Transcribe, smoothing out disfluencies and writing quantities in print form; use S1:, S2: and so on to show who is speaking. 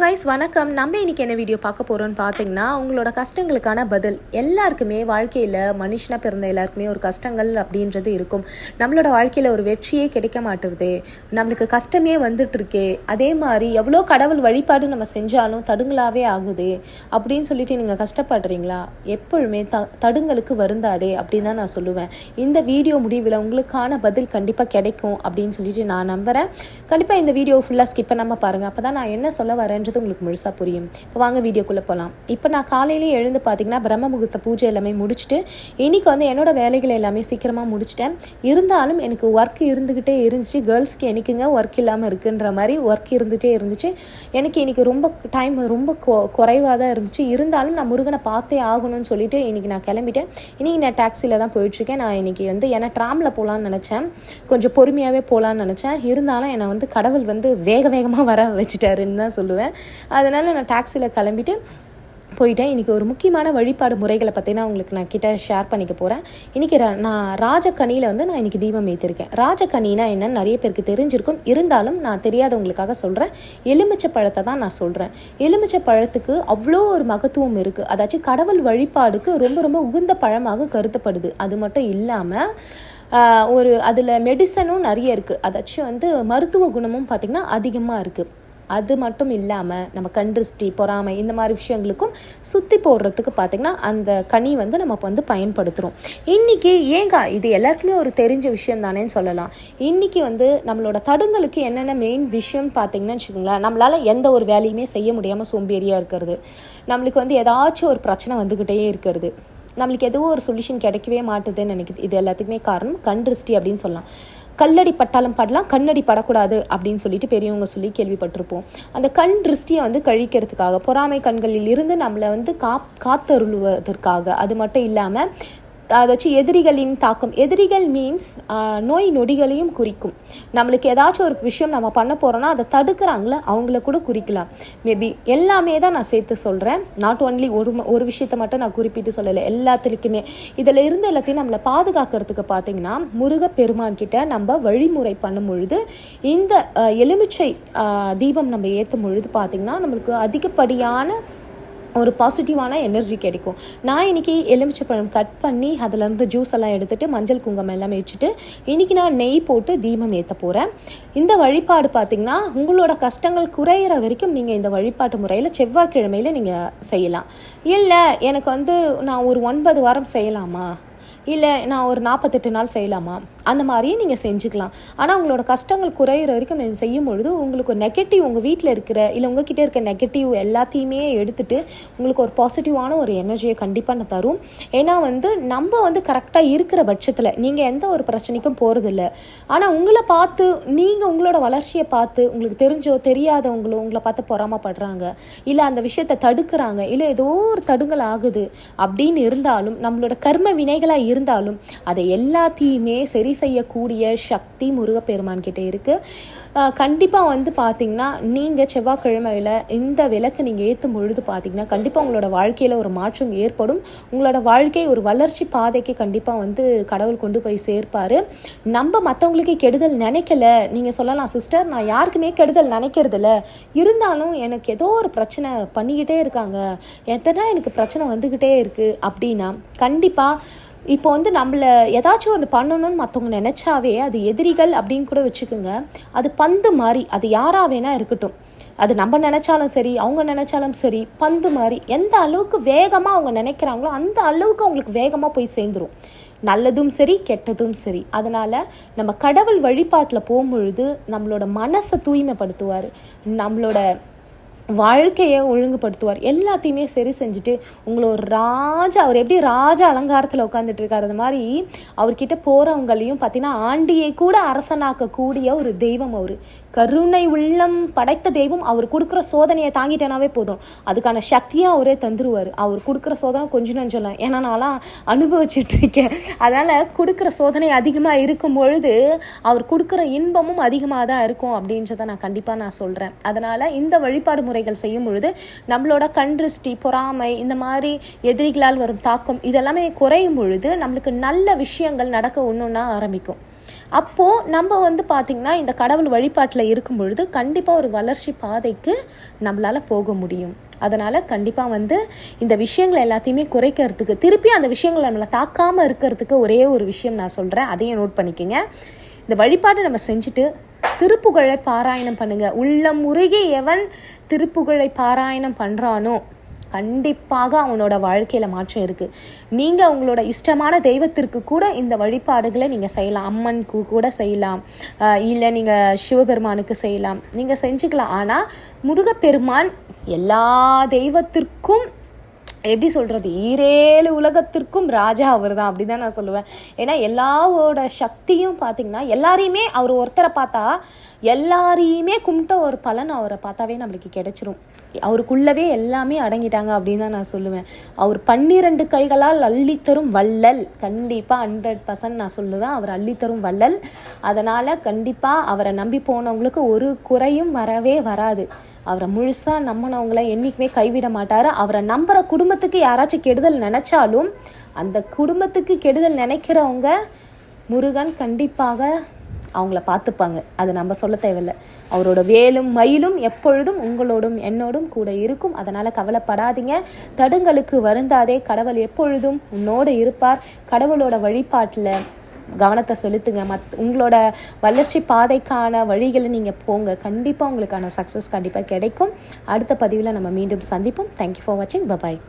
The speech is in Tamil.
S1: கைஸ் வணக்கம். நம்ம இன்னைக்கு என்ன வீடியோ பார்க்க போகிறோம்னு பார்த்தீங்கன்னா, உங்களோட கஷ்டங்களுக்கான பதில். எல்லாருக்குமே வாழ்க்கையில் மனுஷனாக பிறந்த எல்லாருக்குமே ஒரு கஷ்டங்கள் அப்படின்றது இருக்கும். நம்மளோட வாழ்க்கையில் ஒரு வெற்றியே கிடைக்க மாட்டுறது, நம்மளுக்கு கஷ்டமே வந்துட்டுருக்கே, அதே மாதிரி எவ்வளோ கடவுள் வழிபாடு நம்ம செஞ்சாலும் தடுங்களாகவே ஆகுது அப்படின்னு சொல்லிட்டு நீங்கள் கஷ்டப்படுறீங்களா? எப்பொழுதுமே தடுங்களுக்கு வருந்தாதே அப்படின்னு தான் நான் சொல்லுவேன். இந்த வீடியோ முடிவில் உங்களுக்கான பதில் கண்டிப்பாக கிடைக்கும் அப்படின்னு சொல்லிட்டு நான் நம்புகிறேன். கண்டிப்பாக இந்த வீடியோ ஃபுல்லாக ஸ்கிப் பண்ணாமல் பாருங்கள். அப்போ தான் நான் என்ன சொல்ல வரேன்றது உங்களுக்கு முழுசாக புரியும். இப்போ வாங்க வீடியோக்குள்ளே போகலாம். இப்போ நான் காலையிலேயே எழுந்து பார்த்தீங்கன்னா பிரம்ம முகூர்த்த பூஜை எல்லாமே முடிச்சுட்டு இன்றைக்கி என்னோட வேலைகள் எல்லாமே சீக்கிரமாக முடிச்சிட்டேன். இருந்தாலும் எனக்கு ஒர்க் இருந்துக்கிட்டே இருந்துச்சு. கேர்ள்ஸ்க்கு எனக்குங்க ஒர்க் இல்லாமல் இருக்குன்ற மாதிரி ஒர்க் இருந்துகிட்டே இருந்துச்சு. எனக்கு இன்றைக்கி ரொம்ப டைம் ரொம்ப குறைவாக தான் இருந்துச்சு. இருந்தாலும் நான் முருகனை பார்த்தே ஆகணும்னு சொல்லிட்டு இன்றைக்கி நான் கிளம்பிட்டேன். இன்றைக்கி நான் டாக்ஸியில் தான் போயிட்டுருக்கேன். நான் இன்றைக்கி ஏன்னா ட்ராமில் போகலான்னு நினச்சேன், கொஞ்சம் பொறுமையாகவே போகலான்னு நினச்சேன். இருந்தாலும் என்னை கடவுள் வேகமாக வர வச்சுட்டாருன்னு தான் சொல்லுவேன். அதனால் நான் டாக்ஸியில் கிளம்பிட்டு போயிட்டேன். இன்றைக்கி ஒரு முக்கியமான வழிபாடு முறைகளை பற்றினா உங்களுக்கு நான் கிட்ட ஷேர் பண்ணிக்க போகிறேன். இன்றைக்கி நான் ராஜக்கனியில் நான் இன்றைக்கி தீபம் ஏற்றிருக்கேன். ராஜக்கனினா என்னன்னு நிறைய பேருக்கு தெரிஞ்சிருக்கும். இருந்தாலும் நான் தெரியாதவங்களுக்காக சொல்கிறேன். எலுமிச்சை பழத்தை தான் நான் சொல்கிறேன். எலுமிச்சை பழத்துக்கு அவ்வளோ ஒரு மகத்துவம் இருக்குது. அதாச்சும் கடவுள் வழிபாடுக்கு ரொம்ப ரொம்ப உகந்த பழமாக கருதப்படுது. அது மட்டும் இல்லாமல் அதில் மெடிசனும் நிறைய இருக்குது. அதாச்சும் மருத்துவ குணமும் பார்த்திங்கன்னா அதிகமாக இருக்குது. அது மட்டும் இல்லாமல் நம்ம கண்திருஷ்டி, பொறாமை இந்த மாதிரி விஷயங்களுக்கும் சுற்றி போடுறதுக்கு பார்த்திங்கன்னா அந்த கனி நம்ம பயன்படுத்துகிறோம். இன்றைக்கி இது எல்லாருக்குமே ஒரு தெரிஞ்ச விஷயம் தானேன்னு சொல்லலாம். இன்றைக்கி நம்மளோட தடுங்களுக்கு என்னென்ன மெயின் விஷயம்னு பார்த்திங்கன்னு வச்சுக்கோங்களேன். நம்மளால் எந்த ஒரு வேலையுமே செய்ய முடியாமல் சோம்பேறியாக இருக்கிறது, நம்மளுக்கு ஏதாச்சும் ஒரு பிரச்சனை வந்துக்கிட்டே இருக்கிறது, நம்மளுக்கு எதுவும் ஒரு சொல்யூஷன் கிடைக்கவே மாட்டுதுன்னு நினைக்குது. இது எல்லாத்துக்குமே காரணம் கண்திருஷ்டி அப்படின்னு சொல்லலாம். கல்லடி பட்டாலும் படலாம், கண்ணடி படக்கூடாது அப்படின்னு சொல்லிட்டு பெரியவங்க சொல்லி கேள்விப்பட்டிருப்போம். அந்த கண் திருஷ்டியை கழிக்கிறதுக்காக, பொறாமை கண்களில் இருந்து நம்மளை காத்தருள்வதற்காக, அது மட்டும் இல்லாமல் அதாச்சும் எதிரிகளின் தாக்கம், எதிரிகள் மீன்ஸ் நோய் நொடிகளையும் குறிக்கும். நம்மளுக்கு ஏதாச்சும் ஒரு விஷயம் நம்ம பண்ண போகிறோன்னா அதை தடுக்கிறாங்களே அவங்கள கூட குறிக்கலாம். மேபி எல்லாமே தான் நான் சேர்த்து சொல்கிறேன். நாட் ஒன்லி ஒரு விஷயத்தை மட்டும் நான் குறிப்பிட்டு சொல்லலை, எல்லாத்துலேயுமே. இதில் இருந்து எல்லாத்தையும் நம்மளை பாதுகாக்கிறதுக்கு பார்த்திங்கன்னா முருகப்பெருமான் கிட்ட நம்ம வழிமுறை பண்ணும் பொழுது இந்த எலுமிச்சை தீபம் நம்ம ஏற்றும் பொழுது பார்த்திங்கன்னா நம்மளுக்கு அதிகப்படியான ஒரு பாசிட்டிவான எனர்ஜி கிடைக்கும். நான் இன்றைக்கி எலுமிச்சைப்பழம் கட் பண்ணி அதிலேருந்து ஜூஸ் எல்லாம் எடுத்துகிட்டு மஞ்சள் குங்குமம் எல்லாமே வச்சுட்டு இன்றைக்கி நான் நெய் போட்டு தீபம் ஏற்ற போகிறேன். இந்த வழிபாடு பார்த்திங்கன்னா உங்களோட கஷ்டங்கள் குறையிற வரைக்கும் நீங்கள் இந்த வழிபாட்டு முறையில் செவ்வாய்க்கிழமையில் நீங்கள் செய்யலாம். இல்லை எனக்கு நான் ஒரு 9 வாரம் செய்யலாமா, இல்லை நான் ஒரு 48 நாள் செய்யலாமா, அந்த மாதிரியே நீங்கள் செஞ்சுக்கலாம். ஆனால் உங்களோட கஷ்டங்கள் குறையிற வரைக்கும் நீங்கள் செய்யும் பொழுது உங்களுக்கு நெகட்டிவ், உங்கள் வீட்டில் இருக்கிற இல்லை உங்ககிட்ட இருக்க நெகட்டிவ் எல்லாத்தையுமே எடுத்துகிட்டு உங்களுக்கு ஒரு பாசிட்டிவான ஒரு எனர்ஜியை கண்டிப்பாக தரும். ஏன்னா நம்ம கரெக்டாக இருக்கிற பட்சத்தில் நீங்கள் எந்த ஒரு பிரச்சனைக்கும் போகிறதில்ல. ஆனால் உங்களை பார்த்து, நீங்கள் உங்களோட வளர்ச்சியை பார்த்து உங்களுக்கு தெரிஞ்சோ தெரியாதவங்களோ உங்களை பார்த்து பொறாமப்படுறாங்க, இல்லை அந்த விஷயத்தை தடுக்கிறாங்க, இல்லை ஏதோ ஒரு தடுங்கல் ஆகுது அப்படின்னு இருந்தாலும், நம்மளோட கர்ம வினைகளாக இருந்தாலும் அதை எல்லாத்தையுமே சரி செய்யக்கூடிய சக்தி முருகப்பெருமான் கிட்டே இருக்குது. கண்டிப்பாக பார்த்தீங்கன்னா நீங்கள் செவ்வாய்க்கிழமையில் இந்த விளக்கு நீங்கள் ஏற்றும் பொழுது பார்த்தீங்கன்னா கண்டிப்பாக உங்களோட வாழ்க்கையில் ஒரு மாற்றம் ஏற்படும். உங்களோட வாழ்க்கை ஒரு வளர்ச்சி பாதைக்கு கண்டிப்பாக கடவுள் கொண்டு போய் சேர்ப்பார். நம்ம மற்றவங்களுக்கு கெடுதல் நினைக்கல. நீங்கள் சொல்லலாம், சிஸ்டர் நான் யாருக்குமே கெடுதல் நினைக்கிறதில்ல, இருந்தாலும் எனக்கு ஏதோ ஒரு பிரச்சனை பண்ணிக்கிட்டே இருக்காங்க, எத்தனை எனக்கு பிரச்சனை வந்துக்கிட்டே இருக்குது அப்படின்னா கண்டிப்பாக இப்போ நம்மளை ஏதாச்சும் ஒன்று பண்ணணும்னு மற்றவங்க நினச்சாவே அது எதிரிகள் அப்படின்னு கூட வச்சுக்கோங்க. அது பந்து மாதிரி, அது யாராக வேணா இருக்கட்டும், அது நம்ம நினச்சாலும் சரி அவங்க நினச்சாலும் சரி, பந்து மாதிரி எந்த அளவுக்கு வேகமாக அவங்க நினைக்கிறாங்களோ அந்த அளவுக்கு அவங்களுக்கு வேகமாக போய் சேர்ந்துடும். நல்லதும் சரி கெட்டதும் சரி. அதனால் நம்ம கடவுள் வழிபாட்டில் போகும்பொழுது நம்மளோட மனசை தூய்மைப்படுத்துவார், நம்மளோட வாழ்க்கையை ஒழுங்குபடுத்துவார், எல்லாத்தையுமே சரி செஞ்சுட்டு உங்களை ஒரு அவர் எப்படி ராஜா அலங்காரத்தில் உட்காந்துட்டு இருக்காரு, அது மாதிரி அவர்கிட்ட போகிறவங்களையும் பார்த்தீங்கன்னா ஆண்டியை கூட அரசனாக்கக்கூடிய ஒரு தெய்வம். அவர் கருணை உள்ளம் படைத்த தெய்வம். அவர் கொடுக்குற சோதனையை தாங்கிட்டேனாவே போதும், அதுக்கான சக்தியாக அவரே தந்துருவார். அவர் கொடுக்குற சோதனை கொஞ்சம் நஞ்சலாம், ஏன்னா நான்லாம் அனுபவிச்சுட்டு இருக்கேன். அதனால் கொடுக்குற சோதனை அதிகமாக இருக்கும் பொழுது அவர் கொடுக்குற இன்பமும் அதிகமாக தான் இருக்கும் அப்படின்றத நான் கண்டிப்பாக சொல்கிறேன். அதனால் இந்த வழிபாடு முறைகள் செய்யும் பொழுது நம்மளோட கண்திருஷ்டி, பொறாமை, இந்த மாதிரி எதிரிகளால் வரும் தாக்கம் இதெல்லாமே குறையும் பொழுது நம்மளுக்கு நல்ல விஷயங்கள் நடக்க ஒன்றுன்னா ஆரம்பிக்கும். அப்போது நம்ம வந்து பார்த்திங்கன்னா இந்த கடவுள் வழிபாட்டில் இருக்கும் பொழுது கண்டிப்பாக ஒரு வளர்ச்சி பாதைக்கு நம்மளால் போக முடியும். அதனால் கண்டிப்பாக வந்து இந்த விஷயங்களை எல்லாத்தையுமே குறைக்கிறதுக்கு, திருப்பி அந்த விஷயங்களை நம்மளை தாக்காமல் இருக்கிறதுக்கு ஒரே ஒரு விஷயம் நான் சொல்கிறேன், அதையும் நோட் பண்ணிக்கோங்க. இந்த வழிபாட்டை நம்ம செஞ்சுட்டு திருப்புகழை பாராயணம் பண்ணுங்கள். உள்ளம் உருகி எவன் திருப்புகழை பாராயணம் பண்ணுறானோ கண்டிப்பாக அவனோட வாழ்க்கையில் மாற்றம் இருக்குது. நீங்கள் உங்களோட இஷ்டமான தெய்வத்திற்கு கூட இந்த வழிபாடுகளை நீங்கள் செய்யலாம். அம்மனுக்கு கூட செய்யலாம், இல்லை நீங்கள் சிவபெருமானுக்கு செய்யலாம், நீங்கள் செஞ்சுக்கலாம். ஆனால் முருகப்பெருமான் எல்லா தெய்வத்திற்கும் எப்படி சொல்கிறது, 7 உலகத்திற்கும் ராஜா அவர் தான், அப்படி தான் நான் சொல்லுவேன். ஏன்னா எல்லாரோட சக்தியும் பார்த்திங்கன்னா எல்லாரையுமே அவர் ஒருத்தரை பார்த்தா எல்லாரையுமே கும்பிட்ட ஒரு பலன் அவரை பார்த்தாவே நம்மளுக்கு கிடைச்சிரும். அவருக்குள்ளவே எல்லாமே அடங்கிட்டாங்க அப்படின்னு தான் நான் சொல்லுவேன். அவர் 12 கைகளால் அள்ளித்தரும் வள்ளல். கண்டிப்பாக 100% நான் சொல்லுவேன், அவர் அள்ளித்தரும் வள்ளல். அதனால் கண்டிப்பாக அவரை நம்பி போனவங்களுக்கு ஒரு குறையும் வரவே வராது. அவரை முழுசாக நம்பினவங்களை என்றைக்குமே கைவிட மாட்டார். அவரை நம்புகிற குடும்பத்துக்கு யாராச்சும் கெடுதல் நினச்சாலும் அந்த குடும்பத்துக்கு கெடுதல் நினைக்கிறவங்க முருகன் கண்டிப்பாக அவங்கள பார்த்துப்பாங்க. அது நம்ம சொல்ல தேவையில்லை. அவரோட வேலும் மயிலும் எப்பொழுதும் உங்களோடும் என்னோடும் கூட இருக்கும். அதனால் கவலைப்படாதீங்க, தடுங்களுக்கு வருந்தாதே. கடவுள் எப்பொழுதும் உன்னோடு இருப்பார். கடவுளோட வழிபாட்டில் கவனத்தை செலுத்துங்க. உங்களோட வளர்ச்சி பாதைக்கான வழிகளை நீங்கள் போங்க. கண்டிப்பாக உங்களுக்கான சக்ஸஸ் கண்டிப்பாக கிடைக்கும். அடுத்த பதிவில் நம்ம மீண்டும் சந்திப்போம். தேங்க்யூ ஃபார் வாட்சிங். பபாய்.